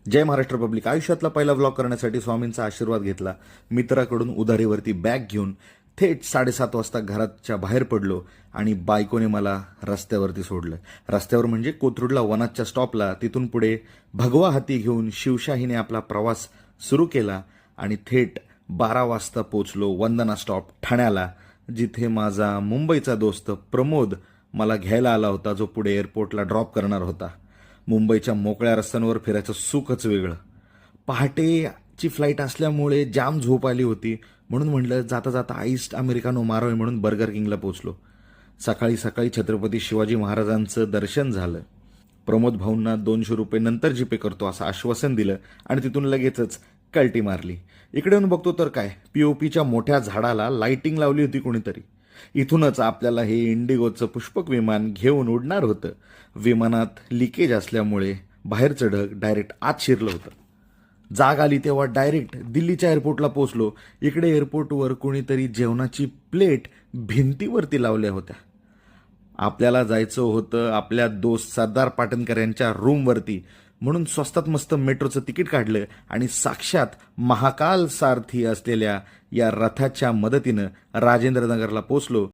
जय Maharashtra public. आयुष्यातला पहिला vlog करण्यासाठी स्वामींचा आशीर्वाद घेतला. मित्राकडून उधारीवरती बॅग घेऊन थेट 7:30 वाजता घराच्या बाहेर पडलो आणि बायकोने मला रस्त्यावरती सोडलं. रस्त्यावर म्हणजे कोथरूडला वनाच्या स्टॉपला. तिथून पुढे भगवा हाती घेऊन शिवशाहीने आपला प्रवास सुरू केला आणि थेट 12 वाजता पोचलो वंदना स्टॉप ठाण्याला, जिथे माझा मुंबईचा दोस्त प्रमोद मला घ्यायला आला होता, जो पुढे एअरपोर्टला ड्रॉप करणार होता. मुंबईच्या मोकळ्या रस्त्यांवर फिरायचं सुखच वेगळं. पहाटेची फ्लाईट असल्यामुळे जाम झोप आली होती, म्हणून म्हटलं जाता जाता आईस्ट अमेरिकानो मारोय म्हणून बर्गर किंगला पोचलो. सकाळी सकाळी छत्रपती शिवाजी महाराजांचं दर्शन झालं. प्रमोद भाऊंना 200 रुपये नंतर जीपे करतो असं आश्वासन दिलं आणि तिथून लगेचच कल्टी मारली. इकडे येऊन बघतो तर काय, पीओपीच्या मोठ्या झाडाला लाइटिंग लावली होती कोणीतरी. इथूनच आपल्याला हे इंडिगोचं पुष्पक विमान घेऊन उडणार होतं. विमानात लिकेज असल्यामुळे बाहेरचं ढग डायरेक्ट आत शिरलं होतं. जाग आली तेव्हा डायरेक्ट दिल्लीच्या एअरपोर्टला पोहोचलो. इकडे एअरपोर्टवर कोणीतरी जेवणाची प्लेट भिंतीवरती लावल्या होत्या. आपल्याला जायचं होतं आपल्या दोस्त सरदार पाटणकर यांच्या रूमवरती, म्हणून स्वस्तात मस्त मेट्रोचं तिकीट काढलं आणि साक्षात महाकाल सारथी असलेल्या या रथाच्या मदतीनं राजेंद्र नगरला पोचलो.